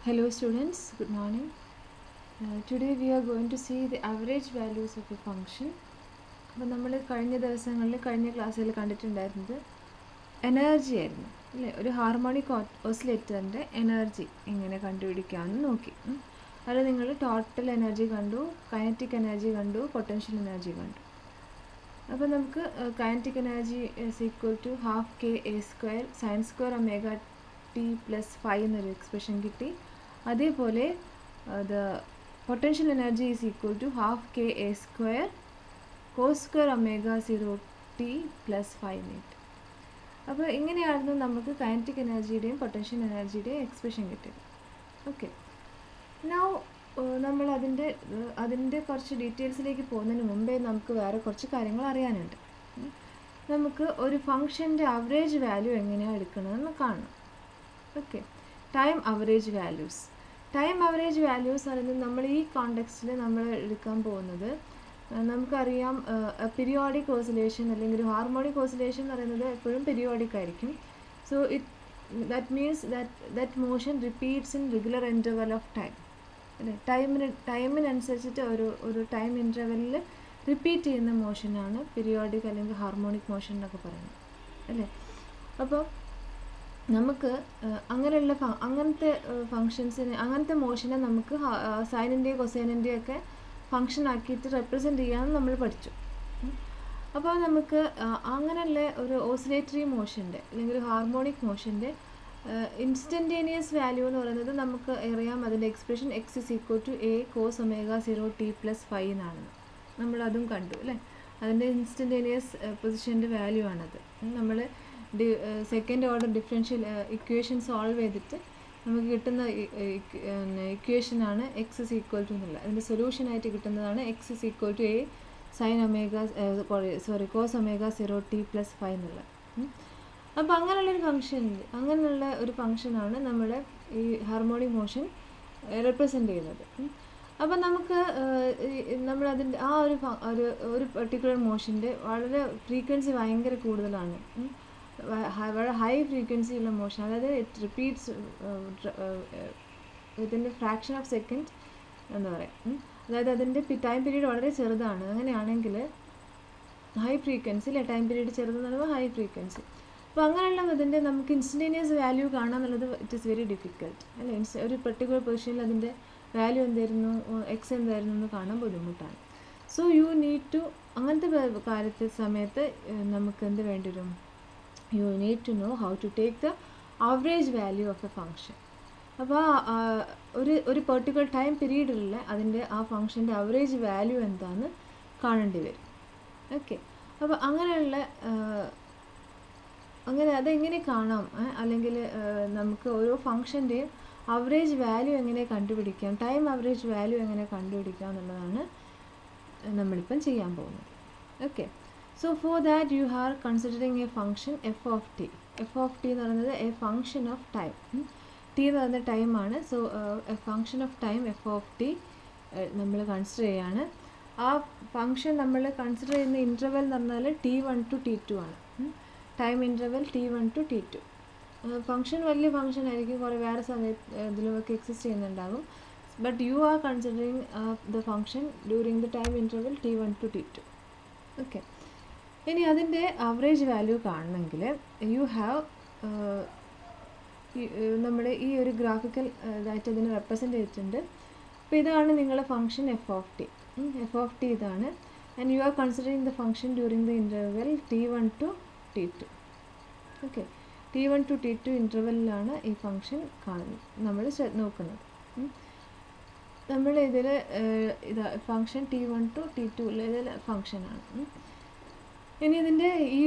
Hello students, good morning. Today we are going to see the average values of a function. അപ്പോൾ നമ്മൾ കഴിഞ്ഞ ക്ലാസ്സിൽ കണ്ടിട്ടുണ്ടായിരുന്നത് energy ആയിരുന്നു അല്ലേ. ഒരു ഹാർമോണിക് ഓസിലേറ്ററിൻ്റെ എനർജി എങ്ങനെ കണ്ടുപിടിക്കാമെന്ന് നോക്കി. അതിൽ നിങ്ങൾ ടോട്ടൽ എനർജി കണ്ടു, കൈനറ്റിക് എനർജി കണ്ടു, പൊട്ടൻഷ്യൽ എനർജി കണ്ടു. അപ്പോൾ നമുക്ക് kinetic energy is equal to half K A square sine square omega t plus 5 എന്നൊരു എക്സ്പ്രഷൻ കിട്ടി. അതേപോലെ potential energy is equal to half K A square cos square omega 0 t plus 5 കിട്ടി. അപ്പോൾ ഇങ്ങനെയായിരുന്നു നമുക്ക് കൈനറ്റിക് എനർജിയുടെയും പൊട്ടൻഷ്യൽ എനർജിയുടെയും expression കിട്ടിയത്. ഓക്കെ, നൗ നമ്മൾ അതിൻ്റെ കുറച്ച് ഡീറ്റെയിൽസിലേക്ക് പോകുന്നതിന് മുമ്പേ നമുക്ക് വേറെ കുറച്ച് കാര്യങ്ങൾ അറിയാനുണ്ട്. നമുക്ക് ഒരു ഫംഗ്ഷൻ്റെ ആവറേജ് വാല്യൂ എങ്ങനെയാണ് എടുക്കണമെന്ന് കാണണം. ഓക്കെ, ടൈം ആവറേജ് വാല്യൂസ് പറയുന്നത് നമ്മൾ ഈ കോണ്ടെക്സ്റ്റിൽ നമ്മൾ എടുക്കാൻ പോകുന്നത്, നമുക്കറിയാം പീരിയോഡിക് ഓസിലേഷൻ അല്ലെങ്കിൽ ഒരു ഹാർമോണിക് ഓസിലേഷൻ എന്ന് പറയുന്നത് എപ്പോഴും പീരിയോഡിക് ആയിരിക്കും. So that means that motion repeats in regular interval of time അല്ലേ. ടൈമിനനുസരിച്ചിട്ട് ഒരു ടൈം ഇൻ്റർവെല്ലിൽ റിപ്പീറ്റ് ചെയ്യുന്ന മോഷനാണ് പീരിയോഡിക് അല്ലെങ്കിൽ ഹാർമോണിക് മോഷൻ എന്നൊക്കെ പറയുന്നത് അല്ലേ. അപ്പോൾ നമുക്ക് അങ്ങനത്തെ ഫങ്ഷൻസിന്, അങ്ങനത്തെ മോഷനെ നമുക്ക് സൈനിൻ്റെയും കൊസൈനിൻ്റെയും ഒക്കെ ഫങ്ഷൻ ആക്കിയിട്ട് റെപ്രസെൻ്റ് ചെയ്യാമെന്ന് നമ്മൾ പഠിച്ചു. അപ്പോൾ നമുക്ക് അങ്ങനെയുള്ള ഒരു ഓസിലേറ്ററി മോഷൻ്റെ അല്ലെങ്കിൽ ഒരു ഹാർമോണിക് മോഷൻ്റെ ഇൻസ്റ്റൻറ്റേനിയസ് വാല്യൂ എന്ന് പറയുന്നത് നമുക്ക് അറിയാം. അതിൻ്റെ expression x is equal to a cos omega 0 t plus 5 എന്നാണെന്ന് നമ്മളതും കണ്ടു അല്ലേ. അതിൻ്റെ ഇൻസ്റ്റൻറ്റേനിയസ് പൊസിഷൻ്റെ വാല്യൂ ആണത്. നമ്മൾ second order differential equation solve ചെയ്തിട്ട് നമുക്ക് കിട്ടുന്ന ഇക്വേഷനാണ് എക്സ് ഇസ് ഈക്വൽ ടു എന്നുള്ള. അതിൻ്റെ സൊല്യൂഷനായിട്ട് കിട്ടുന്നതാണ് x is equal to a sine omega cos omega 0 t plus 5 എന്നുള്ളത്. അപ്പോൾ അങ്ങനെയുള്ള ഒരു ഫംഗ്ഷനാണ് നമ്മുടെ ഈ ഹാർമോണിക് മോഷൻ റെപ്രസെൻ്റ് ചെയ്യുന്നത്. അപ്പോൾ നമുക്ക് നമ്മളതിൻ്റെ ആ ഒരു പെർട്ടിക്കുലർ മോഷൻ്റെ വളരെ ഫ്രീക്വൻസി ഭയങ്കര കൂടുതലാണ്, വളരെ ഹൈ ഫ്രീക്വൻസി ഉള്ള മോഷൻ, അതായത് it repeats within A fraction of second എന്ന് പറയാം. അതായത് അതിൻ്റെ ടൈം പീരീഡ് വളരെ ചെറുതാണ്. അങ്ങനെയാണെങ്കിൽ ഹൈ ഫ്രീക്വൻസി അല്ലേ, ടൈം പീരീഡ് ചെറുതെന്ന് പറയുമ്പോൾ ഹൈ ഫ്രീക്വൻസി. അപ്പോൾ അങ്ങനെയുള്ള ഇതിൻ്റെ നമുക്ക് ഇൻസ്റ്റൻറ്റേനിയസ് വാല്യൂ കാണുക എന്നുള്ളത് ഇറ്റ് ഈസ് വെരി ഡിഫിക്കൽട്ട് അല്ലേ. ഒരു പെർട്ടിക്കുലർ പൊസിഷനിൽ അതിൻ്റെ വാല്യൂ എന്തായിരുന്നു, എക്സ് എന്തായിരുന്നു എന്ന് കാണാൻ ബുദ്ധിമുട്ടാണ്. സോ യു നീഡ് ടു, അങ്ങനത്തെ സമയത്ത് നമുക്ക് എന്ത് വേണ്ടി വരും, you need to know how to take the average value of a function. അപ്പോൾ ഒരു പെർട്ടിക്കുലർ ടൈം പീരീഡിലുള്ള ആ ഫംഗ്ഷൻ്റെ അവറേജ് വാല്യൂ എന്താണെന്ന് കാണേണ്ടി വരും. ഓക്കെ, അപ്പോൾ അതെങ്ങനെ കാണാം, അല്ലെങ്കിൽ നമുക്ക് ഓരോ ഫംഗ്ഷൻ്റെയും അവറേജ് വാല്യൂ എങ്ങനെ കണ്ടുപിടിക്കാം, ടൈം അവറേജ് വാല്യൂ എങ്ങനെ കണ്ടുപിടിക്കാം എന്നുള്ളതാണ് നമ്മളിപ്പം ചെയ്യാൻ പോകുന്നത്. Okay, so for that you are considering a function f of t എന്ന് പറയുന്നത് a function of time. t എന്ന് പറയുന്ന ടൈമാണ്. So a function of time f of t നമ്മൾ കൺസിഡർ ചെയ്യാണ്. ആ ഫംഗ്ഷൻ നമ്മൾ കൺസിഡർ ചെയ്യുന്ന ഇൻ്റർവെൽ എന്ന് പറഞ്ഞാൽ t1 to t2 ആണ്. Time interval t1 to t2. Function വലിയ ഫംഗ്ഷൻ ആയിരിക്കും, കുറേ വേറെ സമയത്ത് ഇതിലൊക്കെ എക്സിസ്റ്റ് ചെയ്യുന്നുണ്ടാകും. But you are considering the function during the time interval t1 to t2. Okay, ഇനി അതിൻ്റെ ആവറേജ് വാല്യൂ കാണണമെങ്കിൽ യു ഹാവ് നമ്മൾ ഈ ഒരു ഗ്രാഫിക്കൽ ഇതായിട്ട് അതിനെ റെപ്രസെൻ്റ് ചെയ്തിട്ടുണ്ട്. അപ്പോൾ ഇതാണ് നിങ്ങളുടെ ഫംഗ്ഷൻ എഫ് ഓഫ് ടി ഇതാണ്. And you are considering the function during the interval t1 to t2. Okay, t1 to t2 ഇൻ്റർവെല്ലിലാണ് ഈ ഫംഗ്ഷൻ നമ്മൾ നോക്കുന്നത്. നമ്മൾ ഇതിൽ ഫംഗ്ഷൻ t1 to t2 ഇതിൽ ഫംഗ്ഷനാണ്. ഇനി ഇതിൻ്റെ ഈ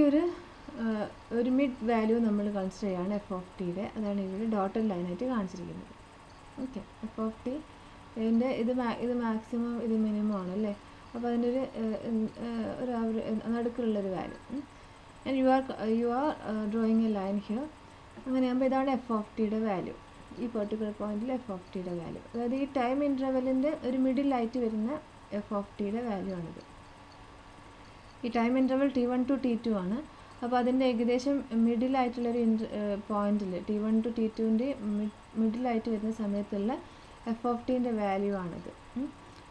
ഒരു മിഡ് വാല്യൂ നമ്മൾ കൺസിഡർ ചെയ്യാണ് എഫ് ഓഫ് ടിയുടെ. അതാണ് ഇവിടെ ഡോട്ടഡ് ലൈനായിട്ട് കാണിച്ചിരിക്കുന്നത്. ഓക്കെ, എഫ് ഓഫ് ടി ഇതിൻ്റെ ഇത് മാക്സിമം ഇത് മിനിമം ആണ് അല്ലേ. അപ്പോൾ അതിൻ്റെ ഒരു നടുക്കുള്ളൊരു value. And you are drawing a line here. അങ്ങനെയാകുമ്പോൾ ഇതാണ് എഫ് ഓഫ് ടിയുടെ വാല്യൂ, ഈ പെർട്ടിക്കുലർ പോയിന്റിൽ എഫ് ഓഫ് ടിയുടെ വാല്യൂ. അതായത് ഈ ടൈം ഇൻ്റർവെല്ലിൻ്റെ ഒരു മിഡിലായിട്ട് വരുന്ന എഫ് ഓഫ് ടിയുടെ വാല്യൂ ആണിത്. ഈ time interval t1 to t2 ആണ്. അപ്പോൾ അതിൻ്റെ ഏകദേശം മിഡിലായിട്ടുള്ളൊരു പോയിന്റിൽ T1 to T2ൻ്റെ മിഡിലായിട്ട് വരുന്ന സമയത്തുള്ള എഫ് ഓഫ് ടീൻ്റെ വാല്യൂ ആണിത്.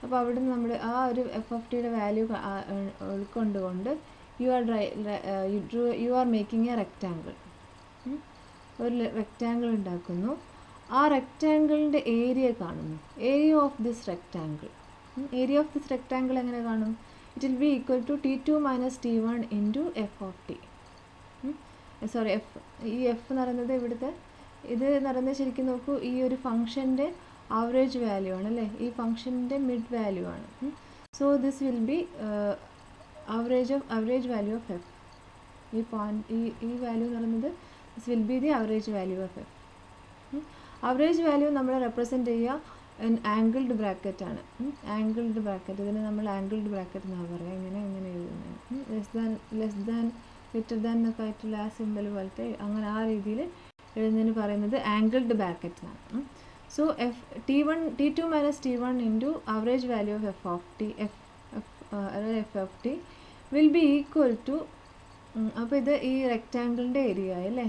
അപ്പോൾ അവിടെ നിന്ന് നമ്മൾ ആ ഒരു എഫ് ഓഫ് ടിയുടെ വാല്യൂ ഉൾക്കൊണ്ടുകൊണ്ട് you are making a rectangle. ഒരു റെക്റ്റാങ്കിൾ ഉണ്ടാക്കുന്നു. ആ റെക്റ്റാങ്കിളിൻ്റെ ഏരിയ കാണുന്നു. Area of this rectangle. Area of this rectangle എങ്ങനെ കാണും? It will be equal to T2 - T1 into f of t. Sorry, ഈ എഫ് എന്ന് പറയുന്നത് ഇവിടുത്തെ ഇത് എന്ന് പറയുന്നത് ശരിക്കും നോക്കൂ, ഈ ഒരു ഫംഗ്ഷൻ്റെ ആവറേജ് വാല്യൂ ആണ് അല്ലേ, ഈ ഫംഗ്ഷൻ്റെ മിഡ് വാല്യൂ ആണ്. So this will B average value of F. ഈ പോയിന്റ് ഈ വാല്യൂ എന്ന് പറയുന്നത് this will be the average value of F. Average value നമ്മൾ റെപ്രസെൻറ്റ് ചെയ്യുക ആംഗിൾഡ് ബ്രാക്കറ്റ് ആണ്. ആംഗിൾഡ് ബ്രാക്കറ്റ്, ഇതിന് നമ്മൾ ആംഗിൾഡ് ബ്രാക്കറ്റ് എന്നാണ് പറയുക. ഇങ്ങനെ എഴുതുന്നത് ലെസ് ദാൻ ഗ്രെറ്റർ ദാൻ എന്നൊക്കെ ആയിട്ടുള്ള ആ സിമ്പിൾ പോലത്തെ അങ്ങനെ ആ രീതിയിൽ എഴുതുന്നതിന് പറയുന്നത് ആംഗിൾഡ് ബ്രാക്കറ്റ് എന്നാണ്. So T2 - T1 into average value of f of t will be equal to, അപ്പോൾ ഇത് ഈ റെക്റ്റാങ്കിളിൻ്റെ ഏരിയ അല്ലേ.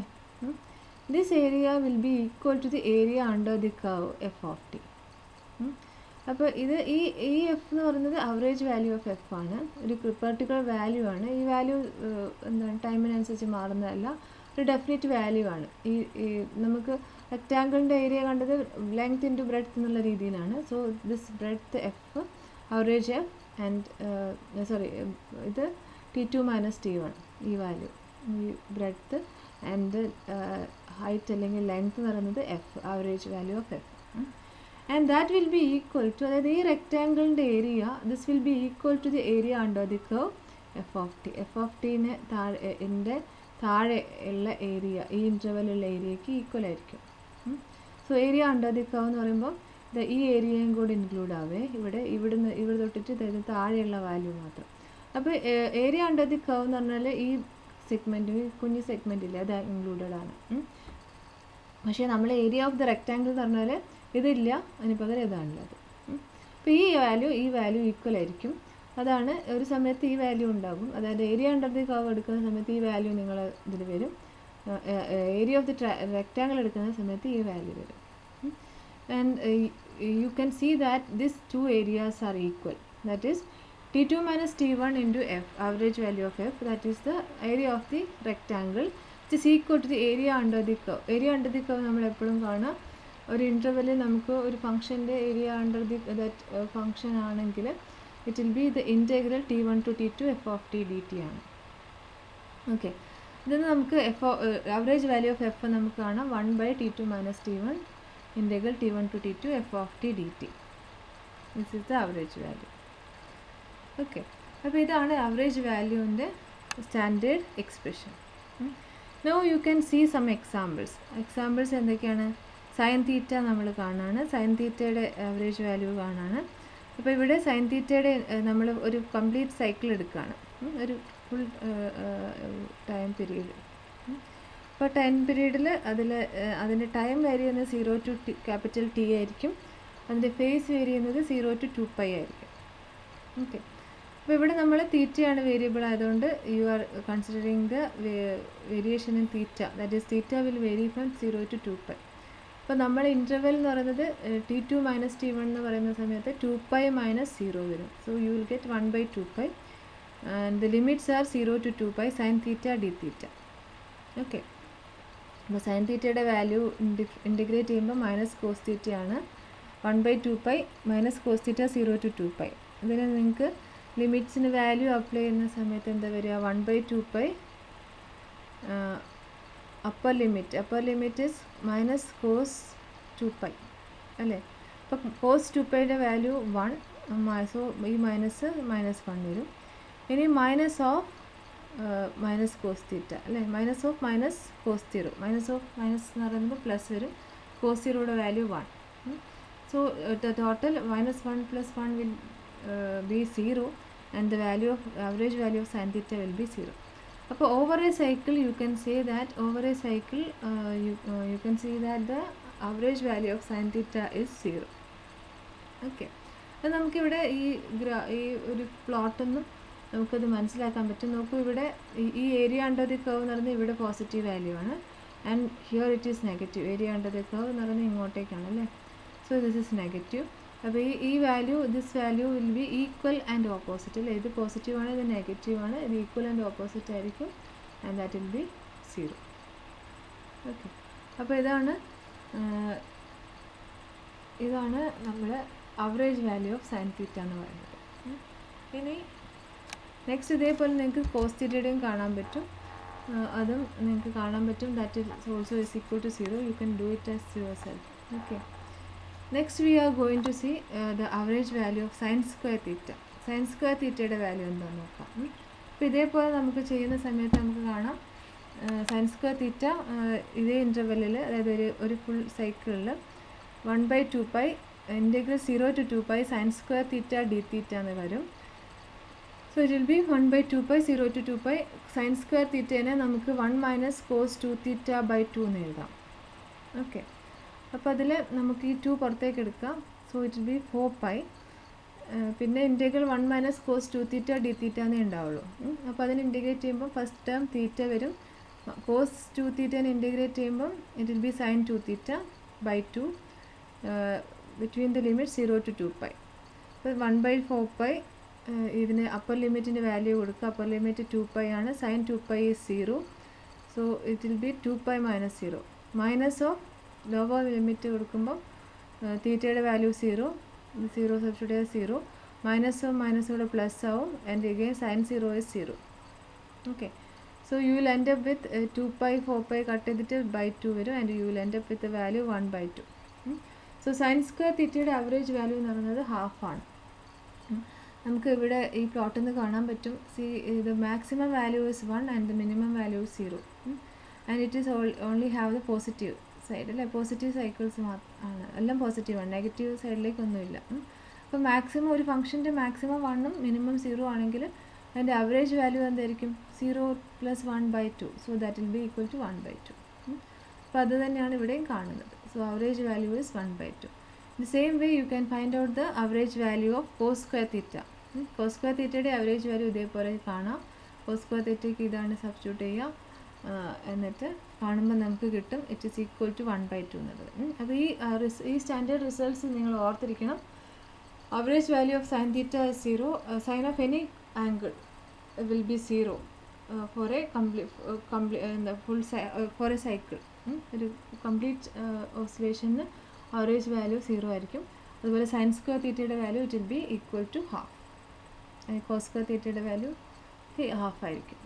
This area will be equal to the area under the curve F of t. അപ്പോൾ ഇത് ഈ എഫ് എന്ന് പറയുന്നത് ആവറേജ് വാല്യൂ ഓഫ് എഫ് ആണ്. ഒരു പെർട്ടിക്കുലർ വാല്യൂ ആണ്. ഈ വാല്യൂ എന്താണ് ടൈമിനനുസരിച്ച് മാറുന്നതല്ല, ഒരു ഡെഫിനിറ്റ് വാല്യൂ ആണ്. ഈ നമുക്ക് റെക്റ്റാങ്കിളിൻ്റെ ഏരിയ കണ്ടത് ലെങ്ത് ഇൻറ്റു ബ്രെഡ്ത്ത് എന്നുള്ള രീതിയിലാണ്. So this breadth F average F and sorry ഇത് T2 - T1 ഈ വാല്യൂ, ഈ ബ്രെഡ്ത്ത് ആൻഡ് ഹൈറ്റ് അല്ലെങ്കിൽ ലെങ്ത് എന്ന് പറയുന്നത് F, average value of F. And that will be equal to, അതായത് ഈ റെക്റ്റാങ്കിളിൻ്റെ area this will be equal to the area under the curve F of T. F of ടീന് താഴെ ഉള്ള area, ഈ ഇൻ്റർവെല്ലുള്ള ഏരിയയ്ക്ക് ഈക്വൽ ആയിരിക്കും. So area under the curve എന്ന് പറയുമ്പോൾ ഈ ഏരിയയും കൂടി ഇൻക്ലൂഡ് ആവേ. ഇവിടെ തൊട്ടിട്ട് ഇത് താഴെയുള്ള വാല്യൂ മാത്രം. അപ്പോൾ ഏരിയ അണ്ടർ ദി കർവ് എന്ന് പറഞ്ഞാൽ ഈ സെഗ്മെൻറ്റ്, കുഞ്ഞ് സെഗ്മെൻറ്റില്ലേ, അത് ഇൻക്ലൂഡഡ് ആണ്. പക്ഷേ നമ്മൾ ഏരിയ ഓഫ് ദി റെക്റ്റാങ്കിൾ എന്ന് പറഞ്ഞാൽ ഇതില്ല, അതിന് പകരം ഇതാണുള്ളത്. അപ്പോൾ ഈ വാല്യൂ ഈക്വൽ ആയിരിക്കും. അതാണ് ഒരു സമയത്ത് ഈ വാല്യൂ ഉണ്ടാകും. അതായത് ഏരിയ അണ്ടർ ദി കർവ് എടുക്കുന്ന സമയത്ത് ഈ വാല്യൂ നിങ്ങൾ ഇതിൽ വരും. ഏരിയ ഓഫ് ദി റെക്റ്റാങ്കിൾ എടുക്കുന്ന സമയത്ത് ഈ വാല്യൂ വരും. And you can see that this two areas are equal. That is T2 - T1 into F, average value of F, that is the area of the rectangle which is equal to the area under the curve. Area under the curve നമ്മൾ എപ്പോഴും കാണാം, ഒരു ഇൻ്റർവെല്ലിൽ നമുക്ക് ഒരു ഫംഗ്ഷൻ്റെ area under the that function ആണെങ്കിൽ it will be the integral T1 to T2 F of T dt ആണ്. ഓക്കെ, ഇതിന് നമുക്ക് ആവറേജ് വാല്യൂ ഓഫ് എഫ് നമുക്ക് കാണാം 1/T2 - T1 integral T1 to T2 F of T dt. This is the average value. Okay, അപ്പോൾ ഇതാണ് average വാല്യൂവിൻ്റെ standard expression. Now you can see some examples എന്തൊക്കെയാണ്? Sine theta നമ്മൾ കാണാണ്, sine തീറ്റയുടെ average value കാണാണ്. അപ്പോൾ ഇവിടെ സൈൻ തീറ്റയുടെ നമ്മൾ ഒരു കംപ്ലീറ്റ് സൈക്കിൾ എടുക്കുകയാണ്, ഒരു ഫുൾ ടൈം പീരീഡ്. അപ്പോൾ ടൈം പീരീഡിൽ അതിൻ്റെ ടൈം വേരി ചെയ്യുന്നത് 0 to ക്യാപിറ്റൽ T ആയിരിക്കും. അതിൻ്റെ ഫേസ് വേരി ചെയ്യുന്നത് 0 to 2π ആയിരിക്കും. ഓക്കെ, അപ്പോൾ ഇവിടെ നമ്മൾ തീറ്റയാണ് വേരിയബിൾ ആയതുകൊണ്ട് you are considering the variation in theta, that is theta will vary from 0 to 2π. അപ്പോൾ നമ്മൾ ഇൻ്റർവെൽ എന്ന് പറയുന്നത് T2 - T1 എന്ന് പറയുന്ന സമയത്ത് 2π - 0 വരും. So you will get 1/2π and the limits are 0 to 2π sine theta D theta. Okay, അപ്പോൾ sine തീറ്റയുടെ വാല്യൂ ഇൻറ്റിഗ്രേറ്റ് ചെയ്യുമ്പോൾ മൈനസ് കോസ് തീറ്റയാണ്. 1/2π മൈനസ് കോസ് തീറ്റ 0 to 2π. ഇതിന് നിങ്ങൾക്ക് ലിമിറ്റ്സിന് വാല്യൂ അപ്ലൈ ചെയ്യുന്ന സമയത്ത് എന്താ വരിക? 1/2π upper limit is minus cos 2π അല്ലേ. അപ്പോൾ കോസ് 2πയുടെ വാല്യൂ 1, സോ ഈ -1 വരും. ഇനി minus of minus cos theta അല്ലേ, minus of minus cos 0, minus എന്ന് പറയുമ്പോൾ പ്ലസ് വരും. കോസ് 0യുടെ value 1. So the total -1 + 1 will be 0 and the average value of sin theta will be 0. അപ്പോൾ over a cycle you can say that you can see that the average value of sin theta is 0. Okay, അത് നമുക്കിവിടെ ഈ ഒരു പ്ലോട്ടൊന്നും നമുക്കത് മനസ്സിലാക്കാൻ പറ്റും. നോക്കൂ, ഇവിടെ ഈ ഏരിയ അണ്ടർ ദി കർവ് എന്ന് പറയുന്നത് ഇവിടെ പോസിറ്റീവ് വാല്യൂ ആണ്, and here it is negative. Area under the curve എന്ന് പറയുന്നത് ഇങ്ങോട്ടേക്കാണ് അല്ലേ. So this is negative. അപ്പോൾ ഈ value, this value will be equal and opposite അല്ലേ. ഇത് പോസിറ്റീവ് ആണ്, ഇത് നെഗറ്റീവ് ആണ്, ഇത് ഈക്വൽ ആൻഡ് ഓപ്പോസിറ്റ് ആയിരിക്കും, and that will B 0. Okay, അപ്പോൾ ഇതാണ് നമ്മുടെ അവറേജ് വാല്യൂ ഓഫ് സൈൻ തീറ്റ എന്ന് പറയുന്നത്. ഇനി നെക്സ്റ്റ് ഇതേപോലെ നിങ്ങൾക്ക് കോസ് തീറ്റയുടെയും കാണാൻ പറ്റും, അതും നിങ്ങൾക്ക് കാണാൻ പറ്റും. That is also is equal to 0. You can do it as yourself. Okay, next we are going to see the average value of sine square theta. Sine square തീറ്റയുടെ value എന്താണെന്ന് നോക്കാം. അപ്പോൾ ഇതേപോലെ നമുക്ക് ചെയ്യുന്ന സമയത്ത് നമുക്ക് കാണാം സൈൻ സ്ക്വയർ തീറ്റ ഇതേ ഇൻ്റർവെല്ലിൽ, അതായത് ഒരു ഫുൾ സൈക്കിളിൽ 1/2π integral 0 to 2π sine square theta D theta എന്ന് വരും. So it will be 1/2π 0 to 2π sine square തീറ്റേനെ നമുക്ക് 1 - cos 2θ/2 എന്ന് എഴുതാം. ഓക്കെ, അപ്പോൾ അതിൽ നമുക്ക് ഈ 2 പുറത്തേക്ക് എടുക്കാം. So it will be 4π. പിന്നെ ഇൻറ്റഗ്രൽ 1 - cos 2θ ഡി തീറ്റ എന്നേ ഉണ്ടാവുള്ളൂ. അപ്പോൾ അതിന് ഇൻറ്റഗ്രേറ്റ് ചെയ്യുമ്പോൾ ഫസ്റ്റ് ടേം തീറ്റ വരും. cos 2θനെ ഇൻറ്റഗ്രേറ്റ് ചെയ്യുമ്പം it will be sin 2θ/2 between the limit 0 to 2π. അപ്പോൾ 1/4π ഇതിന് അപ്പർ ലിമിറ്റിൻ്റെ വാല്യൂ കൊടുക്കുക. അപ്പർ ലിമിറ്റ് 2π ആണ്. sin 2π is 0. So it will be 2π - 0. Minus of lower limit കൊടുക്കുമ്പോൾ തീറ്റയുടെ വാല്യൂ 0, 0 സബ്സ്റ്റിറ്റ്യൂട്ട് 0, മൈനസോടെ പ്ലസ് ആവും, and again sin 0 is 0. Okay, so you will end up with 2π 4π cut ചെയ്തിട്ട് /2 വരും, and you will end up with the value 1/2. So sine square തീറ്റയുടെ average value എന്ന് പറയുന്നത് ഹാഫാണ്. നമുക്ക് ഇവിടെ ഈ പ്ലോട്ടിൽ നിന്ന് കാണാൻ പറ്റും. the maximum value is 1 and the minimum value is 0, and it is only have the positive side അല്ലേ. പോസിറ്റീവ് സൈക്കിൾസ് ആണ്, എല്ലാം പോസിറ്റീവാണ്, നെഗറ്റീവ് സൈഡിലേക്കൊന്നുമില്ല. അപ്പോൾ മാക്സിമം ഒരു ഫംഗ്ഷൻ്റെ മാക്സിമം 1ഉം മിനിമം 0 ആണെങ്കിൽ അതിൻ്റെ ആവറേജ് വാല്യൂ എന്തായിരിക്കും? 0 + 1/2. So that will be equal to 1/2. അപ്പോൾ അത് തന്നെയാണ് ഇവിടെയും കാണുന്നത്. So average value is 1/2. The same way you can find out the average value of cos square theta. Cos square തീറ്റയുടെ ആവറേജ് വാല്യൂ ഇതേപോലെ കാണാം. കോസ് സ്ക്വയർ തീറ്റയ്ക്ക് ഇതാണ് സബ്സ്റ്റിറ്റ്യൂട്ട് ചെയ്യുക, എന്നിട്ട് കാണുമ്പോൾ നമുക്ക് കിട്ടും ഇറ്റ് ഈസ് ഈക്വൽ ടു 1/2 എന്നുള്ളത്. അപ്പോൾ ഈ സ്റ്റാൻഡേർഡ് റിസൾട്ട്സ് നിങ്ങൾ ഓർത്തിരിക്കണം. Average value of sine theta is 0. Sine of any angle will be 0 for a for a cycle. ഒരു കംപ്ലീറ്റ് ഓസിലേഷന് ആവറേജ് വാല്യൂ 0 ആയിരിക്കും. അതുപോലെ സൈൻ സ്ക്വയർ തീറ്റയുടെ value it will be equal to half. Cos square തീറ്റയുടെ value half ആയിരിക്കും.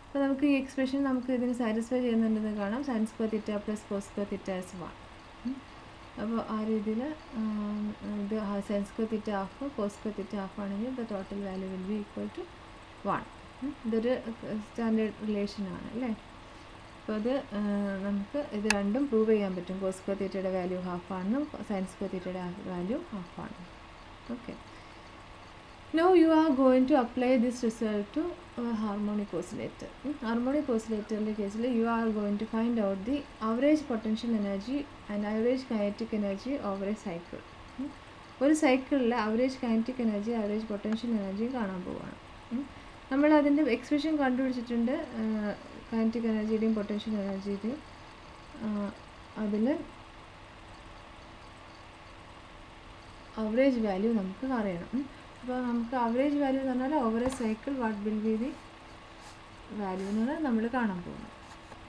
അപ്പോൾ നമുക്ക് ഈ എക്സ്പ്രഷൻ നമുക്ക് ഇതിന് സാറ്റിസ്ഫൈ ചെയ്യുന്നുണ്ടെന്ന് കാണാം. Sine square theta plus cos square theta is 1. അപ്പോൾ ആ രീതിയിൽ ഇത് sine square theta half, cos square theta half ആണെങ്കിൽ the total value will be equal to 1. ഇതൊരു സ്റ്റാൻഡേർഡ് റിലേഷനാണ് അല്ലേ. അപ്പോൾ അത് നമുക്ക് ഇത് രണ്ടും പ്രൂവ് ചെയ്യാൻ പറ്റും. കോസ് സ്ക്വയർ തീറ്റയുടെ വാല്യൂ ഹാഫ് ആണെന്നും സൈൻ സ്ക്വയർ തീറ്റയുടെ വാല്യൂ ഹാഫ് ആണ്. Okay, now you are going to apply this result to harmonic oscillator. Harmonic ഓസിലേറ്ററിൻ്റെ കേസിൽ you are going to find out the average potential energy and average kinetic energy over a cycle. ഒരു സൈക്കിളിൽ average kinetic energy, average potential എനർജിയും കാണാൻ പോവുകയാണ്. നമ്മൾ അതിൻ്റെ expression കണ്ടുപിടിച്ചിട്ടുണ്ട്, കൈനറ്റിക് എനർജിയുടെയും പൊട്ടൻഷ്യൽ എനർജിയുടെയും. അതിൽ ആവറേജ് വാല്യൂ നമുക്ക് അറിയണം. അപ്പോൾ നമുക്ക് ആവറേജ് വാല്യൂ എന്ന് പറഞ്ഞാൽ over a cycle what will be the value എന്നാണ് നമ്മൾ കാണാൻ പോകുന്നത്.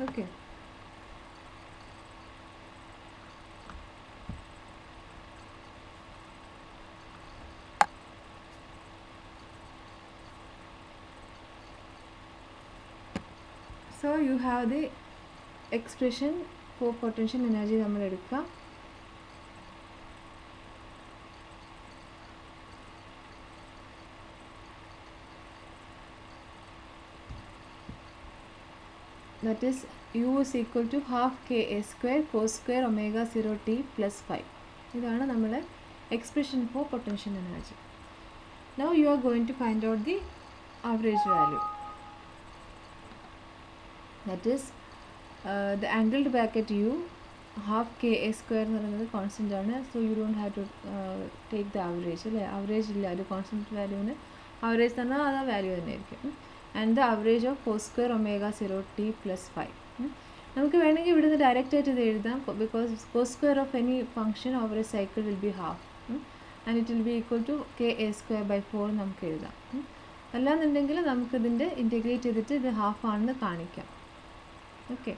Okay, so you have the expression for potential energy നമ്മൾ എടുക്കുക. that is u is equal to half ka² cos square omega 0t plus 5. ഇതാണ് നമ്മുടെ expression for potential energy. Now you are going to find out the average value. That is the angled bracket u, half ka² എന്ന് പറയുന്നത് constant ആണ്. So you don't have to take the average അല്ലേ. Average ഇല്ല, ഒരു constant വാല്യൂവിന് average തന്നെ അത് ആ value തന്നെ ആയിരിക്കും. And the average of cos square omega 0 t plus 5. നമുക്ക് വേണമെങ്കിൽ ഇവിടുന്ന് ഡയറക്റ്റ് ആയിട്ട് ഇത് എഴുതാം, because cos square of any function over a cycle will be half and it will be equal to k a square by 4 നമുക്ക് എഴുതാം. അല്ലാന്നുണ്ടെങ്കിൽ നമുക്കിതിൻ്റെ ഇൻറ്റഗ്രേറ്റ് ചെയ്തിട്ട് ഇത് ഹാഫ് ആണെന്ന് കാണിക്കാം. Okay,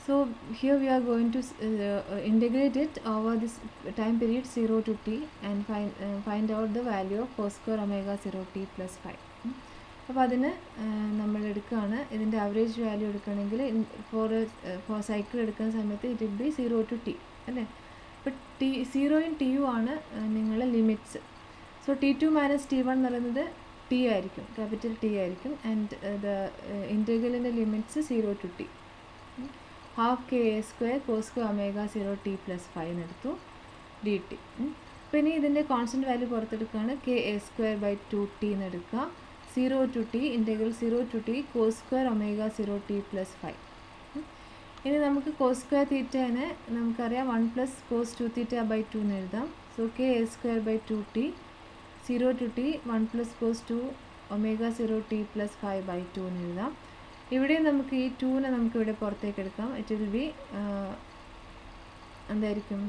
so here we are going to integrate it over this time period 0 to t and find out the value of cos square omega 0 t plus 5. അപ്പോൾ അതിന് നമ്മൾ എടുക്കുകയാണ്. ഇതിൻ്റെ ആവറേജ് വാല്യൂ എടുക്കുകയാണെങ്കിൽ ഫോർ സൈക്കിൾ എടുക്കുന്ന സമയത്ത് it will B 0 to t അല്ലേ. അപ്പോൾ സീറോയും ടിയും ആണ് നിങ്ങളുടെ limits. So t2 minus t1 എന്ന് പറയുന്നത് ടി ആയിരിക്കും, ക്യാപിറ്റൽ ടി ആയിരിക്കും. ആൻഡ് ദ ഇൻറ്റഗ്രലിൻ്റെ limits 0 to t. Half K A square cos square omega 0 t plus 5 എന്നെടുത്തു ഡി ടി. അപ്പോൾ ഇനി ഇതിൻ്റെ കോൺസ്റ്റൻറ്റ് വാല്യൂ പുറത്തെടുക്കുകയാണ്. K A square by 2t എന്നെടുക്കുക. 0 to t ഇൻറ്റഗ്രൽ 0 to t cos square omega 0 t plus 5. ഇനി നമുക്ക് കോസ് സ്ക്വയർ തീറ്റനെ നമുക്കറിയാം 1 പ്ലസ് കോസ് 2 തീറ്റ ബൈ 2 എന്ന് എഴുതാം. So k A square by 2t 0 to t 1 plus cos 2 omega 0 t plus 5 by 2 എന്ന് എഴുതാം. ഇവിടെ നമുക്ക് ഈ 2നെ നമുക്ക് ഇവിടെ പുറത്തേക്ക് എടുക്കാം. ഇറ്റ് വിൽ ബി എന്തായിരിക്കും,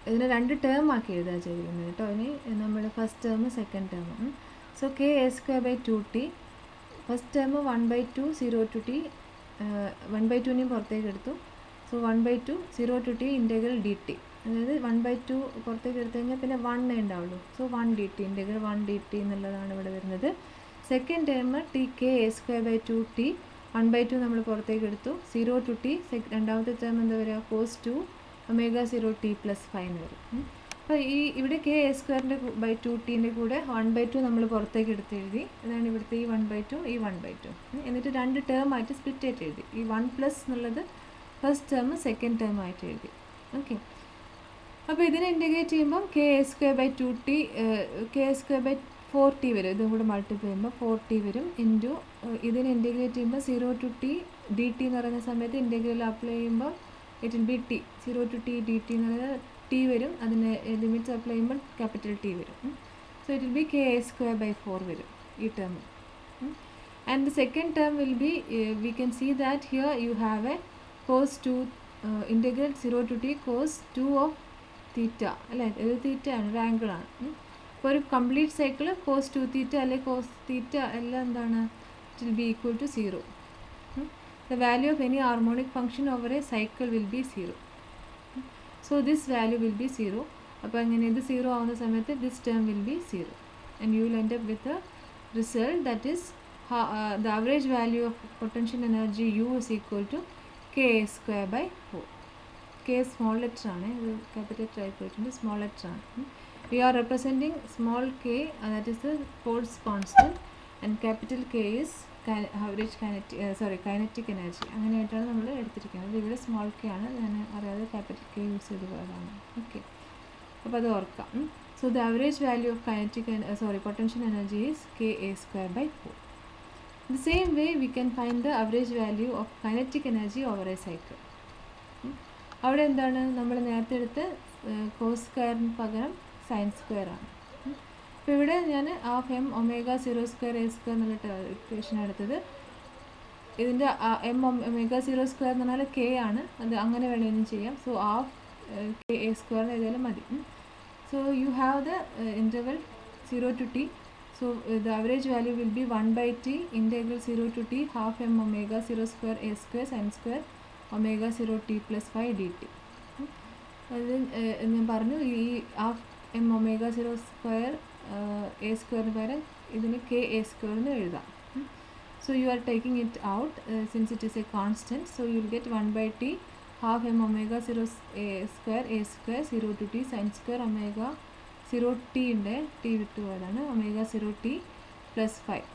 ഇതിനെ 2 ടേം ആക്കി എഴുതാൻ ചെയ്യുന്നത് കേട്ടോ. ഇനി നമ്മൾ first term second term. So k A square by 2t first term 1/2 0 to t 1/2നെയും പുറത്തേക്ക് എടുത്തു. So 1/2 0 to t integral D t, അതായത് 1/2 പുറത്തേക്ക് എടുത്തു കഴിഞ്ഞാൽ പിന്നെ 1 ഉണ്ടാവുള്ളൂ. സോ 1 dt ഇൻറ്റഗ്രൽ 1 dt എന്നുള്ളതാണ് ഇവിടെ വരുന്നത്. Second term t k A square by 2t 1/2 നമ്മൾ പുറത്തേക്ക് എടുത്തു. 0 to t രണ്ടാമത്തെ ടേം എന്താ വരിക, കോസ് 2 ഒമേഗ 0 t plus 5 എന്ന് വരും. അപ്പോൾ ഇവിടെ കെ എ സ്ക്വയറിൻ്റെ ബൈ 2tൻ്റെ കൂടെ 1/2 നമ്മൾ പുറത്തേക്ക് എടുത്ത് എഴുതി. അതാണ് ഇവിടുത്തെ ഈ 1/2 ഈ 1/2. എന്നിട്ട് 2 ടേം ആയിട്ട് സ്പ്ലിറ്റ് ആയിട്ട് എഴുതി. ഈ 1 പ്ലസ് എന്നുള്ളത് ഫസ്റ്റ് ടേം സെക്കൻഡ് ടേം ആയിട്ട് എഴുതി. ഓക്കെ, അപ്പോൾ ഇതിനെ ഇൻറ്റഗ്രേറ്റ് ചെയ്യുമ്പം k A square by 2t k A square by 4t വരും. ഇതും കൂടെ മൾട്ടിപ്ലൈ ചെയ്യുമ്പോൾ 4t വരും. ഇൻറ്റു ഇതിനെ ഇൻറ്റഗ്രേറ്റ് ചെയ്യുമ്പോൾ 0 to t ഡി ടി എന്ന് പറയുന്ന സമയത്ത് ഇൻറ്റഗ്രൽ അപ്ലൈ ചെയ്യുമ്പോൾ it will be t 0 to t dt എന്ന് പറയുന്നത് ടി വരും. അതിന് ലിമിറ്റ്സ് അപ്ലൈ ചെയ്യുമ്പോൾ ക്യാപിറ്റൽ ടി വരും. So it will be k A square by 4 വരും ഈ term. And the second term will be we can see that here you have a cos 2 integral 0 to t cos 2 of theta അല്ലേ. ഇത് തീറ്റ ആണ്, ഒരു ആംഗിളാണ്. ഇപ്പോൾ ഒരു complete cycle cos 2 തീറ്റ അല്ലെങ്കിൽ cos theta എല്ലാം എന്താണ്, it will be equal to 0. The value of any harmonic function over a cycle will be 0. So this value will be 0. അപ്പോൾ അങ്ങനെ ഇത് 0 ആവുന്ന സമയത്ത് this term will be 0 and you will end up with a result that is the average value of potential energy U is equal to K square by 4. K small letter ആണ്, ഇത് capital type പോയിട്ടുണ്ട്, small letter ആണ്. We are representing small k, that is the force constant, and capital K is average kinetic energy. അങ്ങനെയായിട്ടാണ് നമ്മൾ എടുത്തിരിക്കുന്നത്. ഇവിടെ small K ആണ്, ഞാൻ അറിയാതെ ക്യാപിറ്റൽ കെ യൂസ് ചെയ്ത് പോയതാണ്. ഓക്കെ, അപ്പോൾ അത് ഓർക്കാം. So the average value of potential energy is K A square by 4. The same way we can find the average value of kinetic energy over a cycle. അവിടെ എന്താണ്, നമ്മൾ നേരത്തെ എടുത്ത് കോസ് സ്ക്വയറിന് പകരം സൈൻ സ്ക്വയർ ആണ്. അപ്പോൾ ഇവിടെ ഞാൻ half M omega 0 square A square എന്നുള്ള ഇക്വേഷൻ എടുത്തത്. ഇതിൻ്റെ എം ഒമേഗ 0 സ്ക്വയർ എന്ന് പറഞ്ഞാൽ കെ ആണ്, അത് അങ്ങനെ വേണമെങ്കിലും ചെയ്യാം. So half K A square ഏതായാലും മതി. So you have the interval 0 to t. So the average value will B 1/t integral 0 to t half M omega 0 square A square sine square omega 0 t plus 5 dt. അത് ഞാൻ പറഞ്ഞു, ഈ half M omega 0 square A സ്ക്വയറിന് പകരം ഇതിന് K A square എന്ന് എഴുതാം. So you are taking it out since it is A constant. So you will get 1/t half M omega 0 square A square 0 to t sine square omega 0 t ഉണ്ട്, T വിട്ടു പോയതാണ്, omega 0 t plus 5.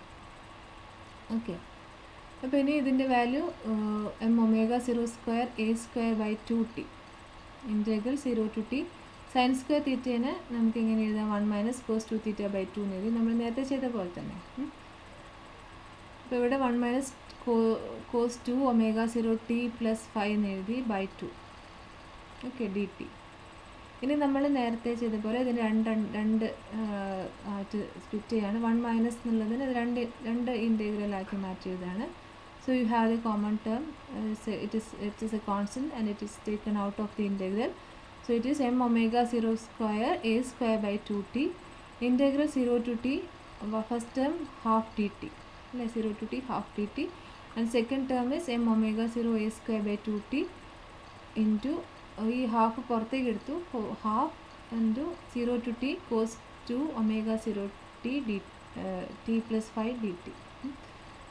Okay, അപ്പോൾ ഇനി ഇതിൻ്റെ value M omega 0 square A square by 2t integral 0 to t sine square തീറ്റേനെ നമുക്ക് ഇങ്ങനെ എഴുതാം 1 മൈനസ് കോസ് 2 തീറ്റ ബൈ 2 എന്ന് എഴുതി, നമ്മൾ നേരത്തെ ചെയ്ത പോലെ തന്നെ. അപ്പോൾ ഇവിടെ 1 minus cos 2 omega 0 t plus 5 എന്ന് എഴുതി ബൈ 2. Okay, D T. ഇനി നമ്മൾ നേരത്തെ ചെയ്ത പോലെ ഇതിന് രണ്ട് ആയിട്ട് സ്പ്ലിറ്റ് ചെയ്യാണ്. 1 മൈനസ് എന്നുള്ളതിന് രണ്ട് ഇൻറ്റഗ്രലാക്കി മാറ്റിയതാണ്. So you have the common term, it is a constant and it is taken out of the integral. So it is m omega 0 square a square by 2t integral 0 to t, first term half dt, 0 to t half dt, and second term is m omega 0 a square by 2t into ഈ half പുറത്തേക്ക് എടുത്തു, half into 0 to t cos 2 omega 0 t t plus 5 dt.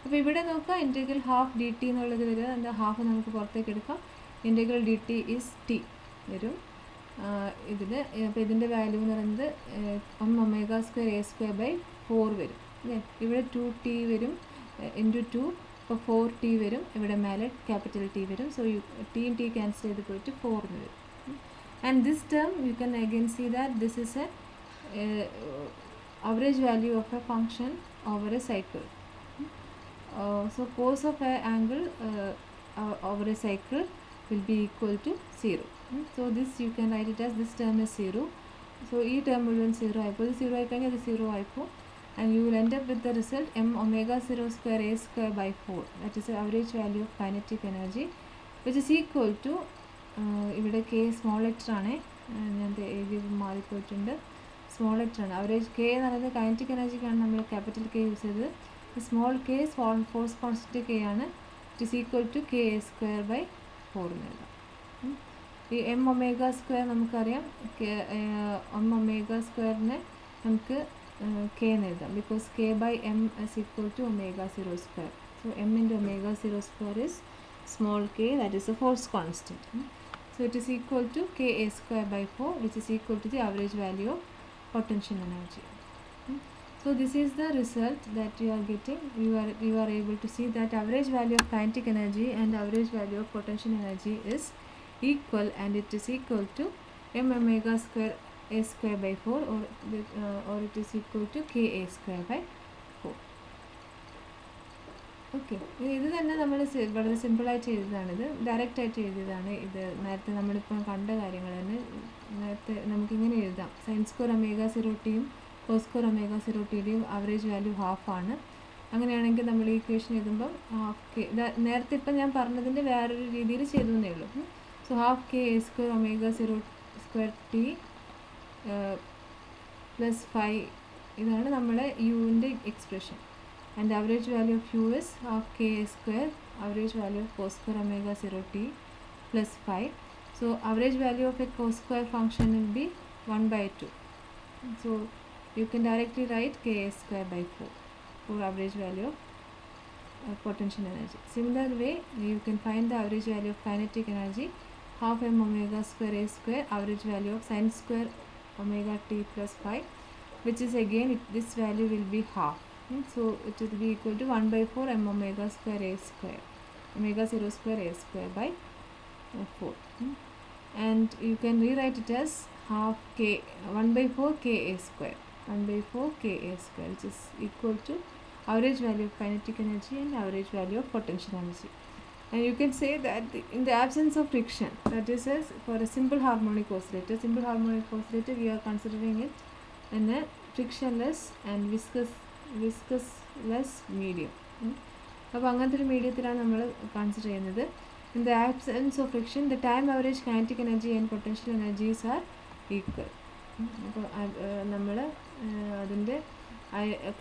അപ്പോൾ ഇവിടെ നോക്കാം, integral half D T എന്നുള്ളത് വരിക, എന്താ half നമുക്ക് പുറത്തേക്ക് എടുക്കാം, integral D T is T വരും ഇതിന്. അപ്പോൾ ഇതിൻ്റെ വാല്യൂ എന്ന് പറയുന്നത് 1 omega square A square by 4 വരും അല്ലേ. ഇവിടെ 2t വരും ഇൻറ്റു 2, അപ്പോൾ 4t വരും, ഇവിടെ മേലെ ക്യാപിറ്റൽ ടി വരും. സോ ടിയും ടി ക്യാൻസൽ ചെയ്ത് പോയിട്ട് 4 എന്ന് വരും. And this term you can again see that this is a average value of a function over a cycle. So cos of an angle over a cycle will be equal to 0. So this you can write it as this term is 0. So e term will be 0 ആയിപ്പോൾ 0 ആയിക്കഴിഞ്ഞാൽ അത് 0 ആയിപ്പോൾ, and you will end up with the result m omega 0 square a square by 4, that is the average value of kinetic energy, which is equal to ഇവിടെ k small letter ആണ്, ഞാൻ എഴുതി മാറിപ്പോയിട്ടുണ്ട്, small letter ആണ്. Average k എന്ന് പറയുന്നത് kinetic എനർജിക്കാണ് നമ്മൾ ക്യാപിറ്റൽ k യൂസ് ചെയ്തത്. Small k force constant k ആണ്. It is equal to k a square by 4 എന്ന് എഴുതാം. ഈ എം ഒമേഗ സ്ക്വയർ നമുക്കറിയാം, എം ഒമേഗ സ്ക്വയറിനെ നമുക്ക് k എന്ന് എഴുതാം, because k by M is equal to omega 0 square. So M into omega 0 square is small k, that is A force constant. So it is equal to k a square by 4, which is equal to the average value of potential energy. So this is the result that you are getting. You are able to see that average value of kinetic energy and average value of potential energy is equal, and it is equal to m omega square a square by 4, or it is equal to k a square by 4. Okay, ഇത് തന്നെ നമ്മൾ വളരെ സിമ്പിളായിട്ട് എഴുതിയതാണിത്, ഡയറക്റ്റായിട്ട് എഴുതിയതാണ് ഇത്. നേരത്തെ നമ്മളിപ്പോൾ കണ്ട കാര്യങ്ങൾ തന്നെ നേരത്തെ നമുക്കിങ്ങനെ എഴുതാം, സൈൻ സ്ക്വയർ ഒമേഗ 0 ടിയും കോസ് സ്ക്വയർ ഒമേഗ 0 ടിയുടെയും ആവറേജ് വാല്യൂ ഹാഫാണ്. അങ്ങനെയാണെങ്കിൽ നമ്മൾ ഈ ഇക്വേഷൻ എഴുതുമ്പം ഹാഫ് കെ, നേരത്തെ ഇപ്പം ഞാൻ പറഞ്ഞതിൻ്റെ വേറൊരു രീതിയിൽ ചെയ്തു എന്നേ ഉള്ളൂ. So half K A square omega 0 square T plus 5, ഇതാണ് നമ്മുടെ യുവിൻ്റെ expression. And the average value of u is half k a square, average value of cos square omega 0 t plus 5. So average value of a cos square function will be 1 by 2. So you can directly write k a square by 4 for average value of potential energy. Similar way you can find the average value of kinetic energy, half m omega square a square, average value of sin square omega t plus 5, which is again this value will be half. So it will be equal to 1 by 4 m omega square a square, omega 0 square a square by 4. And you can rewrite it as half k, 1 by 4 k a square, 1 by 4 k a square, which is equal to average value of kinetic energy and average value of potential energy. And you can say that in the absence of friction, that is as for a simple harmonic oscillator, we are considering it in a frictionless and viscous medium. അപ്പോൾ അങ്ങനത്തെ ഒരു മീഡിയത്തിലാണ് നമ്മൾ consider ചെയ്യുന്നത്. In the absence of friction the time average kinetic energy and potential energies are equal. അപ്പോൾ നമ്മൾ അതിൻ്റെ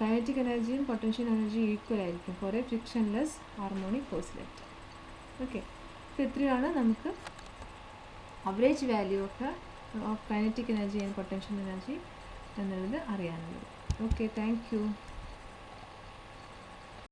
kinetic എനർജിയും potential എനർജിയും ഈക്വൽ ആയിരിക്കും for a frictionless harmonic oscillator. Okay, അപ്പോൾ ഇത്രയാണ് നമുക്ക് average value of kinetic energy and potential energy എന്നുള്ളത് അറിയാനുള്ളത്. Okay, thank you.